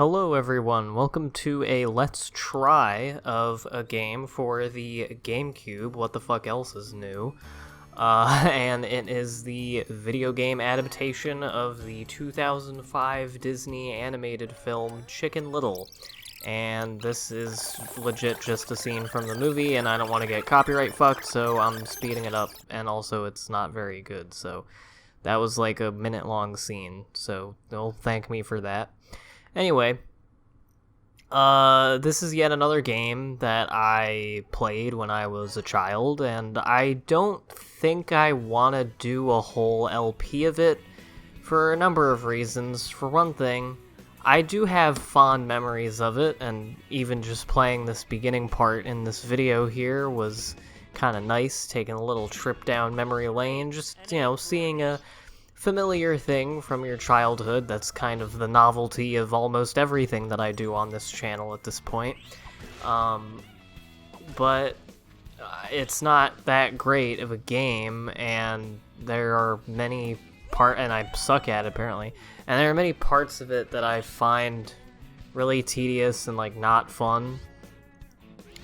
Hello everyone, welcome to a Let's Try of a game for the GameCube, What the Fuck Else is New? And it is the video game adaptation of the 2005 Disney animated film Chicken Little. And this is legit just a scene from the movie, and I don't want to get copyright fucked, so I'm speeding it up, and also it's not very good, so that was like a minute-long scene, so they'll thank me for that. Anyway, this is yet another game that I played when I was a child, and I don't think I want to do a whole LP of it for a number of reasons. For one thing, I do have fond memories of it, and even just playing this beginning part in this video here was kind of nice, taking a little trip down memory lane, just, seeing a familiar thing from your childhood. That's kind of the novelty of almost everything that I do on this channel at this point. But it's not that great of a game, and there are many and I suck at it apparently, and there are many parts of it that I find really tedious and like not fun.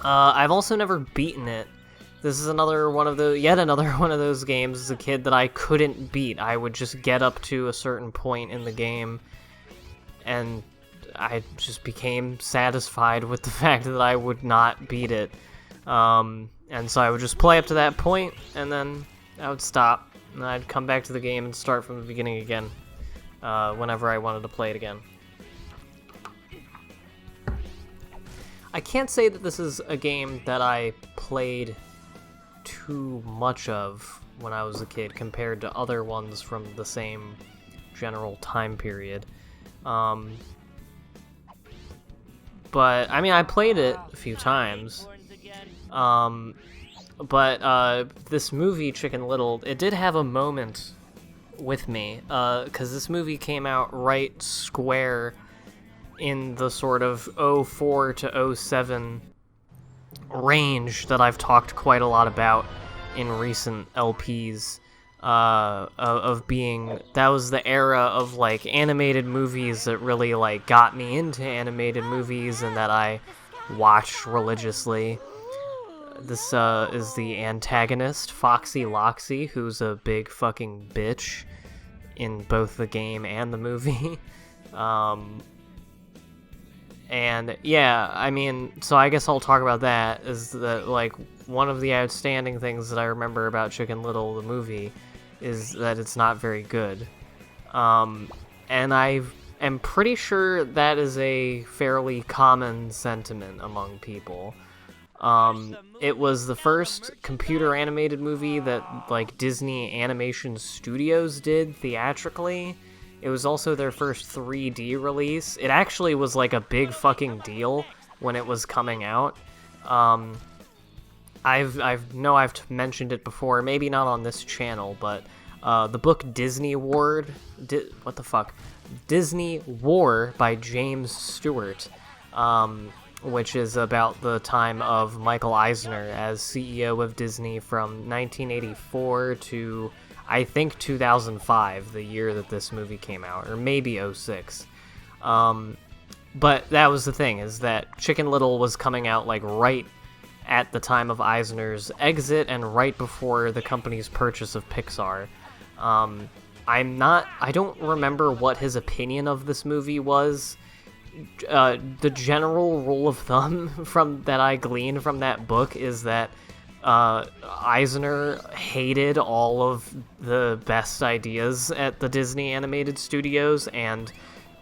I've also never beaten it. This is yet another one of those games as a kid that I couldn't beat. I would just get up to a certain point in the game, and I just became satisfied with the fact that I would not beat it. And so I would just play up to that point, and then I would stop, and I'd come back to the game and start from the beginning again, whenever I wanted to play it again. I can't say that this is a game that I played too much of when I was a kid compared to other ones from the same general time period. But I mean, I played it a few times. But this movie, Chicken Little, it did have a moment with me, because this movie came out right square in the sort of 04 to 07 range that I've talked quite a lot about in recent LPs, of being, that was the era of like animated movies that really like got me into animated movies and that I watched religiously. This is the antagonist, Foxy Loxy, who's a big fucking bitch in both the game and the movie. And yeah, I mean, so I guess I'll talk about that, is that, like, one of the outstanding things that I remember about Chicken Little, the movie, is that it's not very good. And I am pretty sure that is a fairly common sentiment among people. It was the first computer animated movie that, like, Disney Animation Studios did theatrically. It was also their first 3D release. It actually was like a big fucking deal when it was coming out. I've mentioned it before, maybe not on this channel, but the book Disney War by James Stewart, which is about the time of Michael Eisner as CEO of Disney from 1984 to I think 2005, the year that this movie came out, or maybe 06. But that was the thing, is that Chicken Little was coming out like right at the time of Eisner's exit and right before the company's purchase of Pixar. I don't remember what his opinion of this movie was. The general rule of thumb that I gleaned from that book is that Eisner hated all of the best ideas at the Disney Animated Studios and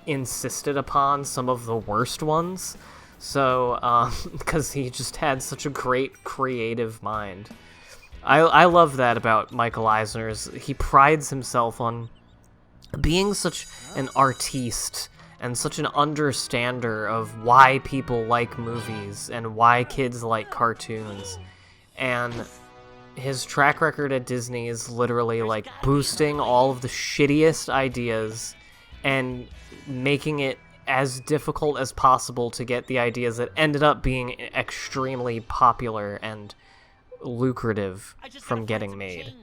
insisted upon some of the worst ones. So, because he just had such a great creative mind. I love that about Michael Eisner. He prides himself on being such an artiste and such an understander of why people like movies and why kids like cartoons. And his track record at Disney is literally like boosting all of the shittiest ideas and making it as difficult as possible to get the ideas that ended up being extremely popular and lucrative from getting made.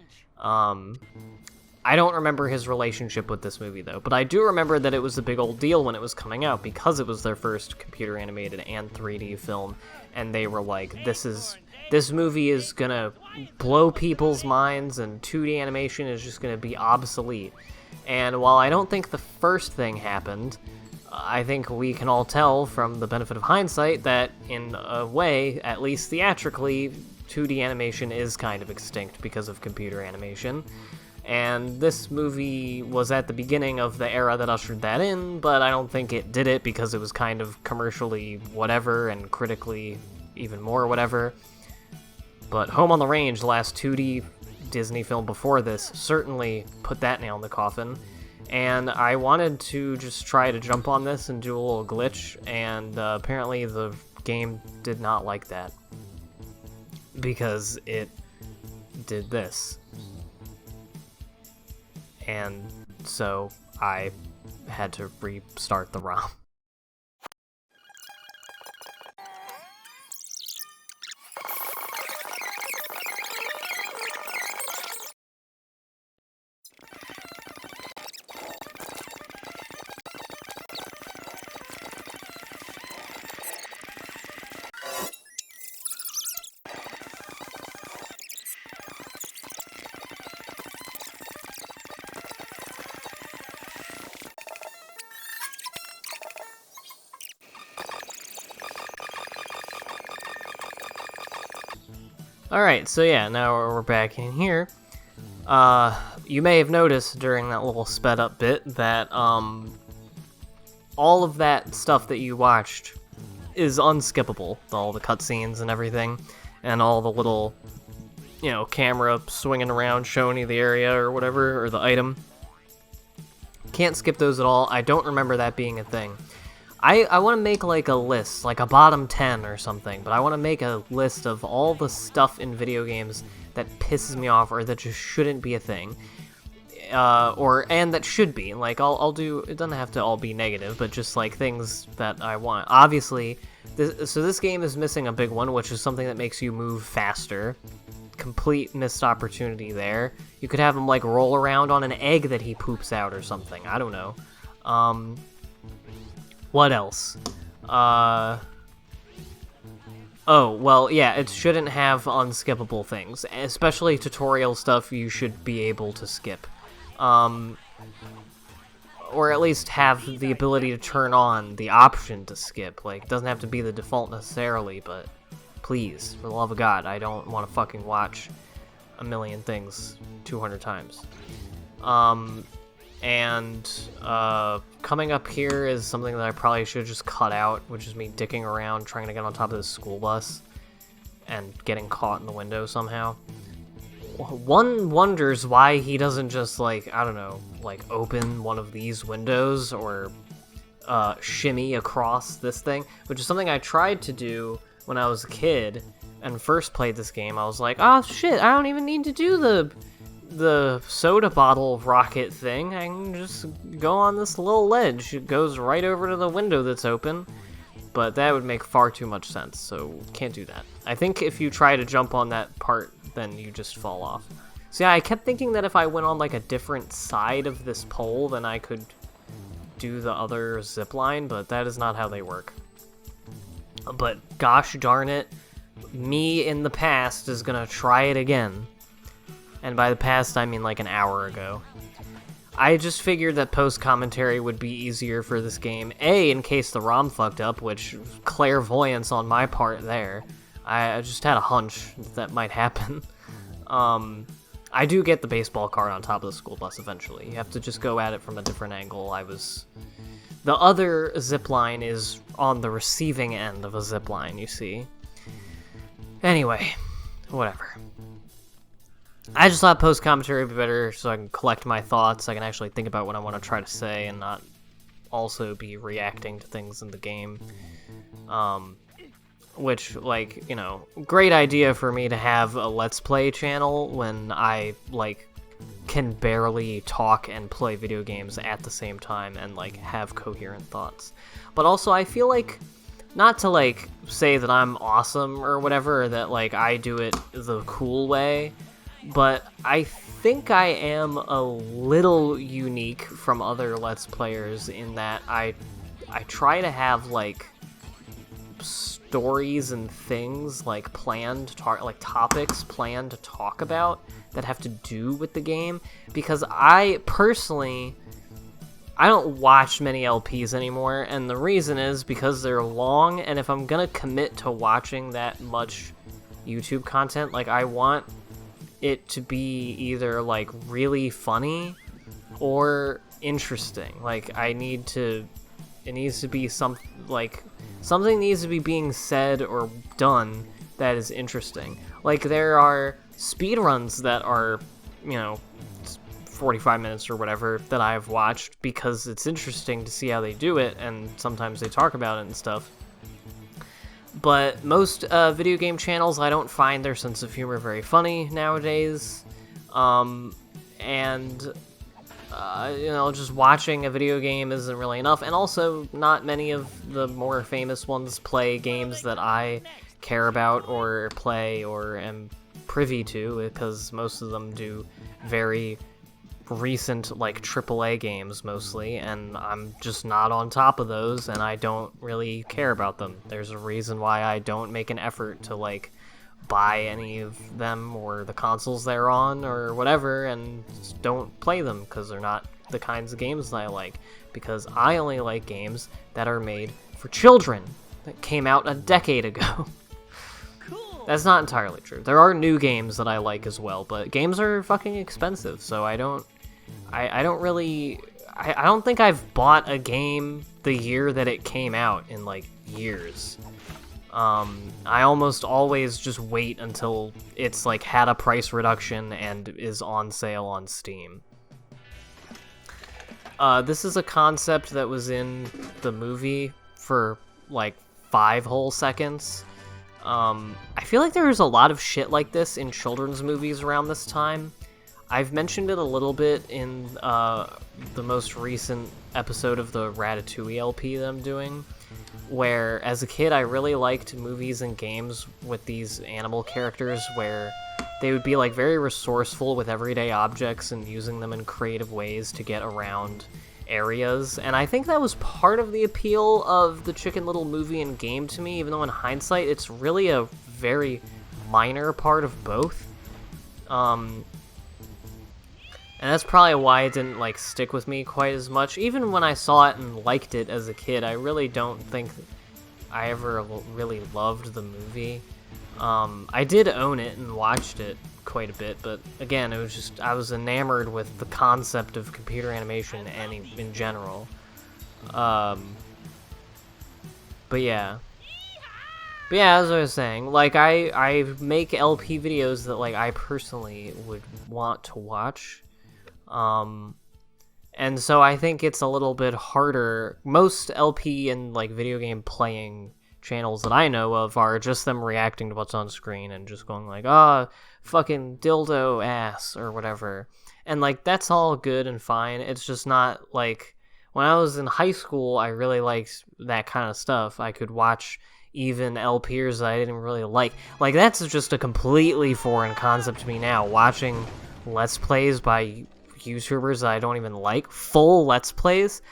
I don't remember his relationship with this movie, though, but I do remember that it was a big old deal when it was coming out because it was their first computer animated and 3D film, and they were like, this movie is gonna blow people's minds, and 2D animation is just gonna be obsolete. And while I don't think the first thing happened, I think we can all tell from the benefit of hindsight that, in a way, at least theatrically, 2D animation is kind of extinct because of computer animation. And this movie was at the beginning of the era that ushered that in, but I don't think it did it because it was kind of commercially whatever and critically even more whatever. But Home on the Range, the last 2D Disney film before this, certainly put that nail in the coffin. And I wanted to just try to jump on this and do a little glitch, and apparently the game did not like that. Because it did this. And so I had to restart the ROM. Alright, so yeah, now we're back in here. You may have noticed during that little sped up bit that all of that stuff that you watched is unskippable. All the cutscenes and everything, and all the little, camera swinging around showing you the area or whatever, or the item. Can't skip those at all. I don't remember that being a thing. I want to make like a list, like a bottom 10 or something, but I want to make a list of all the stuff in video games that pisses me off or that just shouldn't be a thing. And that should be. Like, I'll do, it doesn't have to all be negative, but just like things that I want. Obviously, this game is missing a big one, which is something that makes you move faster. Complete missed opportunity there. You could have him like roll around on an egg that he poops out or something. I don't know. What else? Oh, well, yeah, it shouldn't have unskippable things. Especially tutorial stuff you should be able to skip. Or at least have the ability to turn on the option to skip. Like, it doesn't have to be the default necessarily, but please, for the love of God, I don't want to fucking watch a million things 200 times. Coming up here is something that I probably should just cut out, which is me dicking around trying to get on top of this school bus and getting caught in the window somehow. One wonders why he doesn't just, like, I don't know, like, open one of these windows or shimmy across this thing, which is something I tried to do when I was a kid and first played this game. I was like, oh shit, I don't even need to do the soda bottle rocket thing. I can just go on this little ledge. It goes right over to the window that's open, but that would make far too much sense, so can't do that. I think if you try to jump on that part, then you just fall off. So yeah, I kept thinking that if I went on like a different side of this pole, then I could do the other zip line, but that is not how they work. But gosh darn it, me in the past is gonna try it again. And by the past, I mean like an hour ago. I just figured that post-commentary would be easier for this game. A, in case the ROM fucked up, which clairvoyance on my part there. I just had a hunch that might happen. I do get the baseball card on top of the school bus eventually. You have to just go at it from a different angle. The other zipline is on the receiving end of a zipline, you see. Anyway, whatever. I just thought post-commentary would be better so I can collect my thoughts. I can actually think about what I want to try to say and not also be reacting to things in the game. Which, like, great idea for me to have a Let's Play channel when I, like, can barely talk and play video games at the same time and, like, have coherent thoughts. But also, I feel like, not to, like, say that I'm awesome or whatever, or that, like, I do it the cool way, But I think I am a little unique from other Let's Players in that I try to have, like, stories and things, like, like, topics planned to talk about that have to do with the game, because I don't watch many LPs anymore, and the reason is because they're long, and if I'm gonna commit to watching that much YouTube content, like, I want it to be either, like, really funny or interesting. Like, it needs to be something needs to be being said or done that is interesting. Like, there are speedruns that are, 45 minutes or whatever that I've watched because it's interesting to see how they do it, and sometimes they talk about it and stuff. But most video game channels, I don't find their sense of humor very funny nowadays. Just watching a video game isn't really enough. And also, not many of the more famous ones play games that I care about or play or am privy to, because most of them do very recent, like, AAA games mostly, and I'm just not on top of those, and I don't really care about them. There's a reason why I don't make an effort to, like, buy any of them or the consoles they're on or whatever, and just don't play them, because they're not the kinds of games that I like, because I only like games that are made for children, that came out a decade ago. That's not entirely true. There are new games that I like as well, but games are fucking expensive, so I don't think I've bought a game the year that it came out in, like, years. I almost always just wait until it's, like, had a price reduction and is on sale on Steam. This is a concept that was in the movie for, like, 5 whole seconds. I feel like there's a lot of shit like this in children's movies around this time. I've mentioned it a little bit in the most recent episode of the Ratatouille LP that I'm doing, where as a kid I really liked movies and games with these animal characters where they would be, like, very resourceful with everyday objects and using them in creative ways to get around areas, and I think that was part of the appeal of the Chicken Little movie and game to me, even though in hindsight it's really a very minor part of both. And that's probably why it didn't, like, stick with me quite as much. Even when I saw it and liked it as a kid, I really don't think I ever really loved the movie. I did own it and watched it quite a bit, but again, it was just, I was enamored with the concept of computer animation in general. But yeah, as I was saying, like, I make LP videos that, like, I personally would want to watch. And so I think it's a little bit harder. Most LP and, like, video game playing channels that I know of are just them reacting to what's on screen and just going like, fucking dildo ass or whatever. And, like, that's all good and fine. It's just not, like, when I was in high school, I really liked that kind of stuff. I could watch even LPers that I didn't really like. Like, that's just a completely foreign concept to me now, watching Let's Plays by YouTubers that I don't even like, full Let's Plays.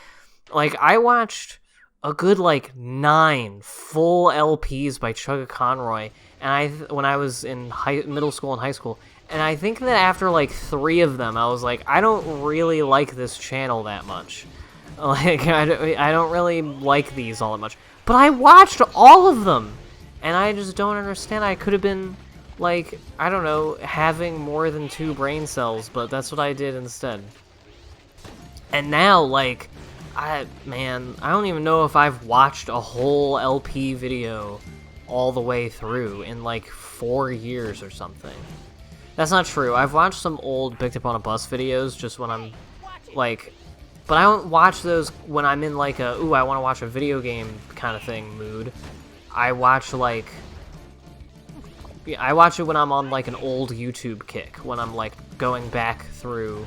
Like, I watched a good, like, 9 full LPs by Chugga Conroy, and when I was in middle school and high school, and I think that after, like, 3 of them, I was like, I don't really like this channel that much. Like, I don't really like these all that much. But I watched all of them, and I just don't understand. I could have been, like, I don't know, having more than 2 brain cells, but that's what I did instead. And now, like, I don't even know if I've watched a whole LP video all the way through in, like, 4 years or something. That's not true. I've watched some old Picked Up on a Bus videos just when I'm, like, but I don't watch those when I'm in, like, I want to watch a video game kind of thing mood. I watch, like, I watch it when I'm on, like, an old YouTube kick, when I'm, like, going back through,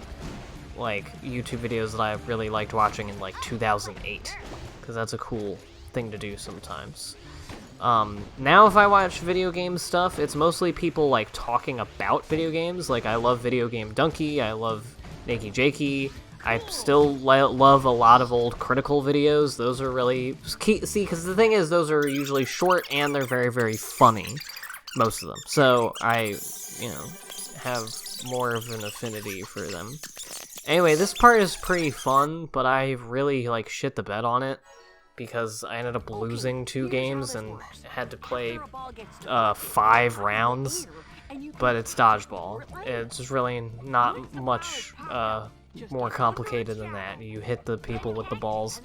like, YouTube videos that I really liked watching in, like, 2008, because that's a cool thing to do sometimes. Now if I watch video game stuff, it's mostly people, like, talking about video games. Like, I love Video Game Donkey, I love Nakey Jakey, I still love a lot of old critical videos. Those are really... See, because the thing is, those are usually short, and they're very, very funny. Most of them. So, I, you know, have more of an affinity for them. Anyway, this part is pretty fun, but I really, like, shit the bed on it. Because I ended up losing 2 games and had to play 5 rounds. But it's dodgeball. It's really not much more complicated than that. You hit the people with the balls.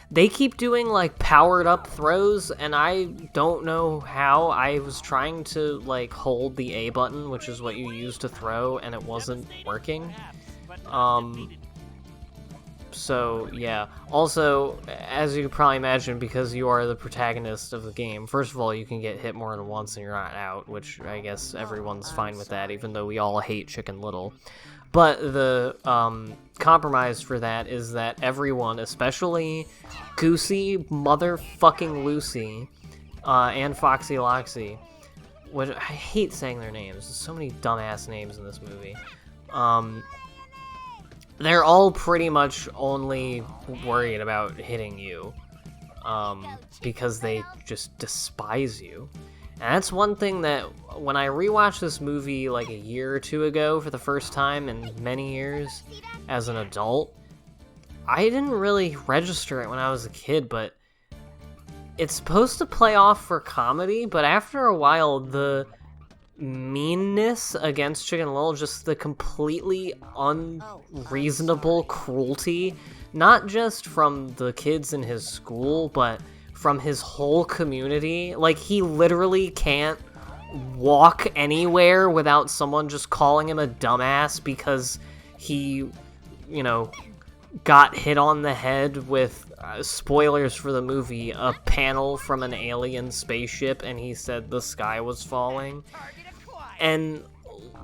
They keep doing, like, powered up throws, and I don't know how. I was trying to, like, hold the A button, which is what you use to throw, and it wasn't working. So, yeah. Also, as you can probably imagine, because you are the protagonist of the game, first of all, you can get hit more than once and you're not out, which I guess everyone's fine with that, even though we all hate Chicken Little. But the compromise for that is that everyone, especially Goosey, motherfucking Lucy, and Foxy Loxy, which I hate saying their names. There's so many dumbass names in this movie. They're all pretty much only worried about hitting you, because they just despise you. And that's one thing that, when I rewatched this movie like a year or 2 ago for the first time in many years as an adult, I didn't really register it when I was a kid, but it's supposed to play off for comedy, but after a while, the meanness against Chicken Little, just the completely unreasonable cruelty, not just from the kids in his school, but from his whole community. Like, he literally can't walk anywhere without someone just calling him a dumbass because he, you know, got hit on the head with, spoilers for the movie, a panel from an alien spaceship, and he said the sky was falling. And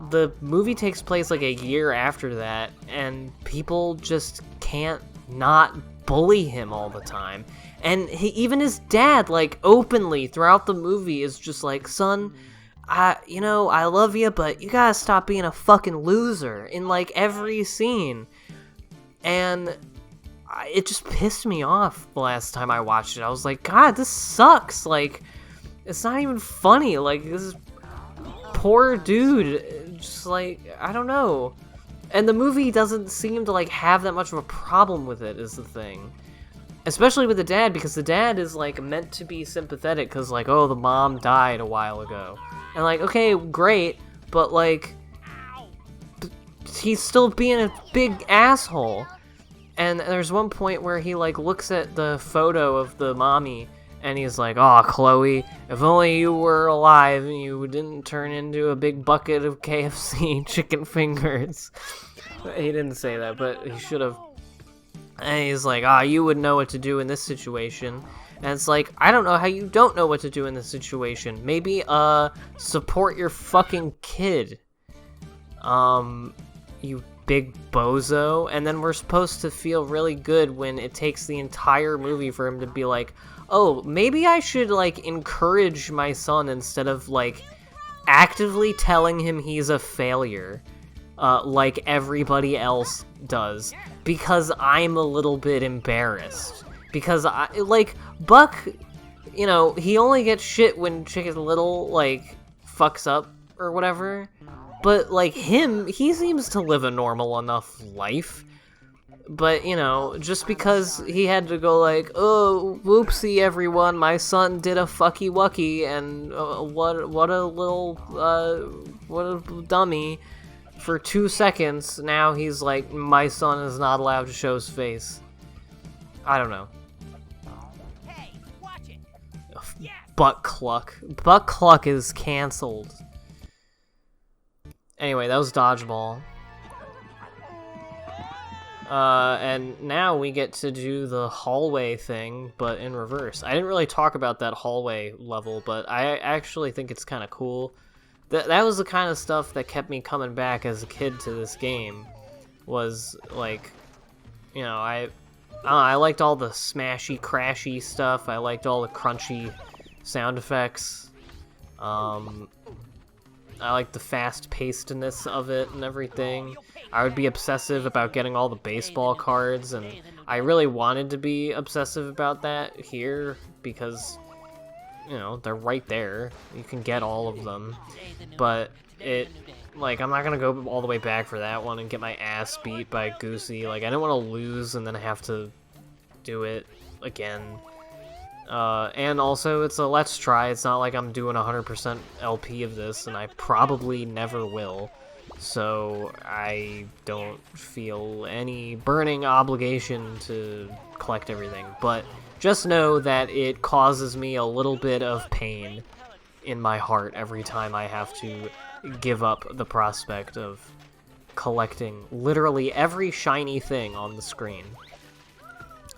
the movie takes place like a year after that, and people just can't not bully him all the time. And even his dad, like, openly throughout the movie is just like, son, I love you, but you gotta stop being a fucking loser in, like, every scene. And it just pissed me off the last time I watched it. I was like, God, this sucks. Like, it's not even funny. Like, this is poor dude, just, like, I don't know. And the movie doesn't seem to, like, have that much of a problem with it, is the thing. Especially with the dad, because the dad is, like, meant to be sympathetic, because, like, oh, the mom died a while ago. And, like, okay, great, but, like, he's still being a big asshole. And there's one point where he, like, looks at the photo of the mommy, and he's like, "Aw, Chloe, if only you were alive and you didn't turn into a big bucket of KFC chicken fingers." He didn't say that, but he should have. And he's like, "You would know what to do in this situation." And it's like, I don't know how you don't know what to do in this situation. Maybe, support your fucking kid. You big bozo. And then we're supposed to feel really good when it takes the entire movie for him to be like, oh, maybe I should, like, encourage my son instead of, like, actively telling him he's a failure, like everybody else does, because I'm a little bit embarrassed. Because, Buck, you know, he only gets shit when Chicken Little, like, fucks up or whatever, but, like, he seems to live a normal enough life. But, you know, just because he had to go like, oh, whoopsie everyone, my son did a fucky wucky, and what a dummy, for 2 seconds, now he's like, my son is not allowed to show his face. I don't know. Hey, watch it. Butt Cluck. Butt Cluck is canceled. Anyway, that was Dodgeball. And now we get to do the hallway thing, but in reverse. I didn't really talk about that hallway level, but I actually think it's kind of cool. That was the kind of stuff that kept me coming back as a kid to this game. Was, like, you know, I liked all the smashy, crashy stuff. I liked all the crunchy sound effects. I like the fast-pacedness of it and everything. I would be obsessive about getting all the baseball cards, and I really wanted to be obsessive about that here because, you know, they're right there. You can get all of them. But like, I'm not gonna go all the way back for that one and get my ass beat by Goosey. Like, I didn't want to lose and then have to do it again. And also, it's a let's try. It's not like I'm doing 100% LP of this, and I probably never will. So I don't feel any burning obligation to collect everything. But just know that it causes me a little bit of pain in my heart every time I have to give up the prospect of collecting literally every shiny thing on the screen.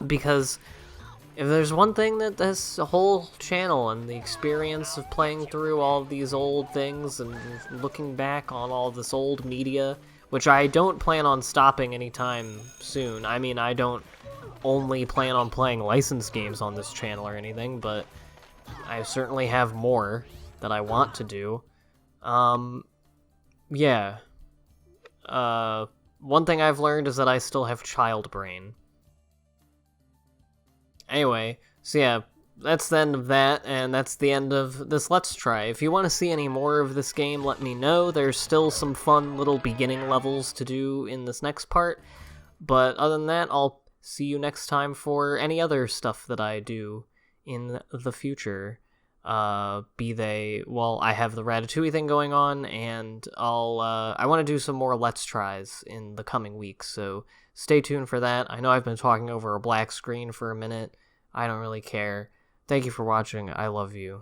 Because if there's one thing that this whole channel and the experience of playing through all of these old things and looking back on all this old media, which I don't plan on stopping anytime soon. I mean, I don't only plan on playing licensed games on this channel or anything, but I certainly have more that I want to do. Yeah. One thing I've learned is that I still have child brain. Anyway, so yeah, that's the end of that, and that's the end of this Let's Try. If you want to see any more of this game, let me know. There's still some fun little beginning levels to do in this next part, but other than that, I'll see you next time for any other stuff that I do in the future. Be they, well, I have the Ratatouille thing going on, and I want to do some more Let's Tries in the coming weeks, so stay tuned for that. I know I've been talking over a black screen for a minute. I don't really care. Thank you for watching. I love you.